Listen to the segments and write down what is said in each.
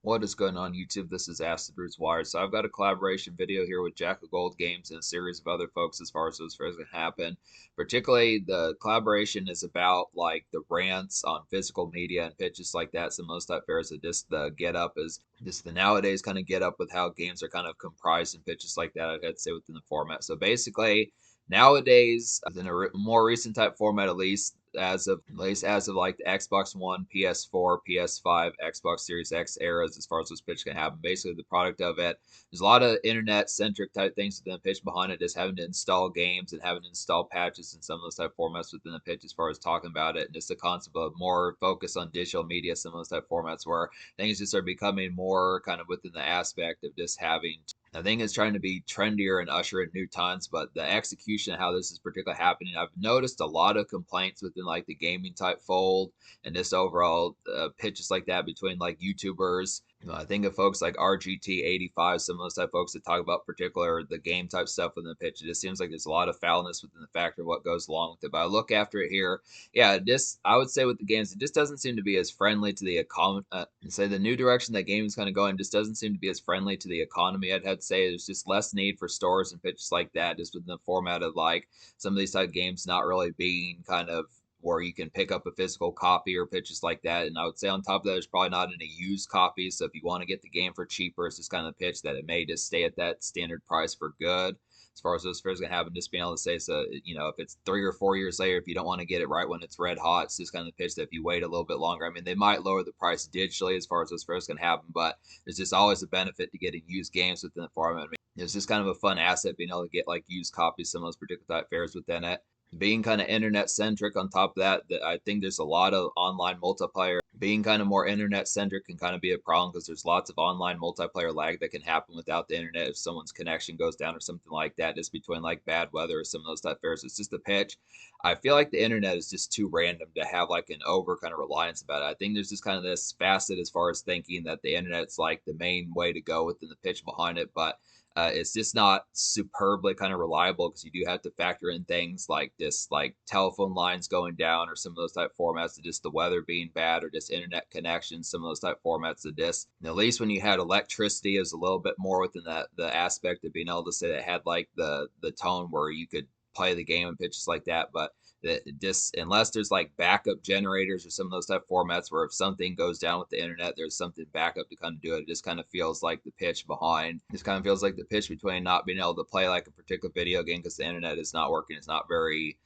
What is going on YouTube? This is Acid Roots Wire. So I've got a collaboration video here with Jackal Games and a series of other folks as far as those fairs can happen. Particularly the collaboration is about like the rants on physical media and pitches like that. So most type fairs are just the get up is just the nowadays kind of get up with how games are kind of comprised and pitches like that, I'd say within the format. So basically nowadays, in a more recent type format, at least as of like the Xbox One, PS4, PS5, Xbox Series X eras, as far as this pitch can happen. Basically, the product of it. There's a lot of internet centric type things within the pitch behind it, just having to install games and having to install patches and some of those type formats within the pitch as far as talking about it. And just the concept of more focus on digital media, some of those type formats where things just are becoming more kind of within the aspect of just having I think it's trying to be trendier and usher in new times, but the execution of how this is particularly happening, I've noticed a lot of complaints within like the gaming type fold and just overall pitches like that between like YouTubers. I think of folks like RGT85, some of those type folks that talk about particular the game type stuff within the pitch. It just seems like there's a lot of foulness within the factor of what goes along with it. But I look after it here, yeah, just I would say with the games, it just doesn't seem to be as friendly to the economy. Say the new direction that gaming is kind of going just doesn't seem to be as friendly to the economy. I'd have to say there's just less need for stores and pitches like that, just within the format of like some of these type of games not really being kind of where you can pick up a physical copy or pitches like that. And I would say on top of that, there's probably not any used copies. So if you want to get the game for cheaper, it's just kind of pitch that it may just stay at that standard price for good. As far as those fairs gonna happen, just being able to say, so if it's 3 or 4 years later, if you don't want to get it right when it's red hot, it's just kind of the pitch that if you wait a little bit longer, I mean, they might lower the price digitally as far as those fairs can happen, but there's just always a benefit to getting used games within the format. I mean, it's just kind of a fun asset being able to get like used copies, some of those particular type fairs within it being kind of internet centric on top of that, I think there's a lot of online multiplayer being kind of more internet centric can kind of be a problem because there's lots of online multiplayer lag that can happen without the internet if someone's connection goes down or something like that, just between like bad weather or some of those type fairs. It's just a pitch. I feel like the internet is just too random to have like an over kind of reliance about it. I think there's just kind of this facet as far as thinking that the internet's like the main way to go within the pitch behind it, but it's just not superbly kind of reliable because you do have to factor in things like this, like telephone lines going down or some of those type formats, just the weather being bad or just internet connections, some of those type formats. That just at least when you had electricity, is a little bit more within that the aspect of being able to say that it had like the tone where you could play the game and pitches like that, but that just unless there's like backup generators or some of those type of formats where if something goes down with the internet, there's something backup to kind of do it. It just kind of feels like the pitch behind. Just kind of feels like the pitch between not being able to play like a particular video game because the internet is not working. It's not very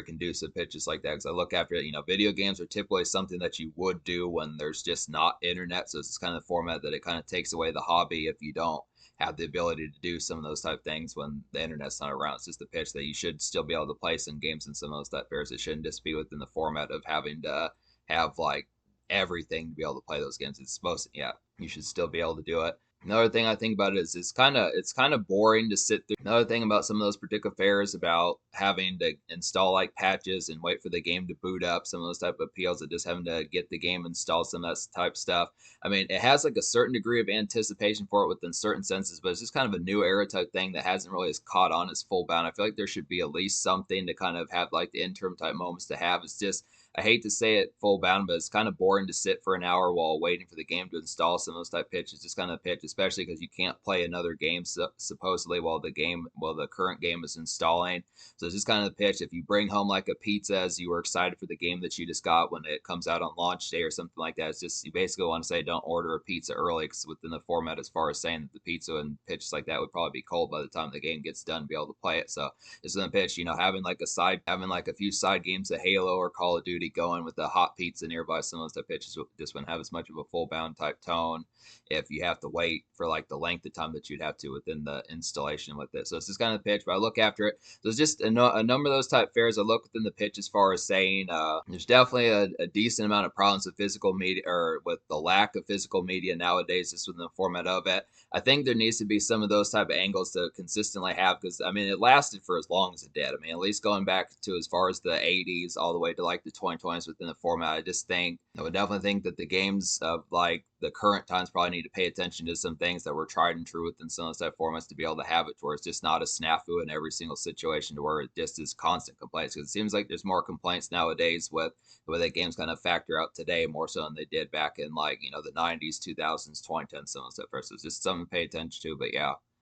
conducive pitches like that. Because I look after it, video games are typically something that you would do when there's just not internet. So it's just kind of format that it kind of takes away the hobby if you don't have the ability to do some of those type things when the internet's not around. It's just the pitch that you should still be able to play some games and some of those type fairs. It shouldn't just be within the format of having to have like everything to be able to play those games. It's supposed to, yeah, you should still be able to do it. Another thing I think about it is it's kind of boring to sit through. Another thing about some of those particular fairs about having to install like patches and wait for the game to boot up, some of those type of appeals of just having to get the game installed, some of that type stuff. I mean, it has like a certain degree of anticipation for it within certain senses, but it's just kind of a new era type thing that hasn't really as caught on as full bound. I feel like there should be at least something to kind of have like the interim type moments to have. It's just I hate to say it full bound, but it's kind of boring to sit for an hour while waiting for the game to install some of those type pitches. Just kind of pitch, especially because you can't play another game supposedly while the current game is installing. So it's just kind of the pitch. If you bring home like a pizza as you were excited for the game that you just got when it comes out on launch day or something like that, it's just you basically want to say don't order a pizza early because within the format as far as saying that the pizza and pitches like that would probably be cold by the time the game gets done to be able to play it. So it's in the pitch, having like a few side games of Halo or Call of Duty going with the hot pizza nearby, some of those type pitches just wouldn't have as much of a full bound type tone if you have to wait for like the length of time that you'd have to within the installation with it. So it's just kind of the pitch, but I look after it. So it's just a number of those type fairs I look within the pitch as far as saying there's definitely a decent amount of problems with physical media or with the lack of physical media nowadays, just within the format of it. I think there needs to be some of those type of angles to consistently have because I mean it lasted for as long as it did. I mean at least going back to as far as the 80s all the way to like the 2020s within the format. I just think I would definitely think that the games of like the current times probably need to pay attention to some things that were tried and true within some of those type formats to be able to have it to where it's just not a snafu in every single situation to where it just is constant complaints. Because it seems like there's more complaints nowadays with the way that games kind of factor out today more so than they did back in like, the 90s, 2000s, 2010s, some of those stuff. So it's just something to pay attention to. But yeah.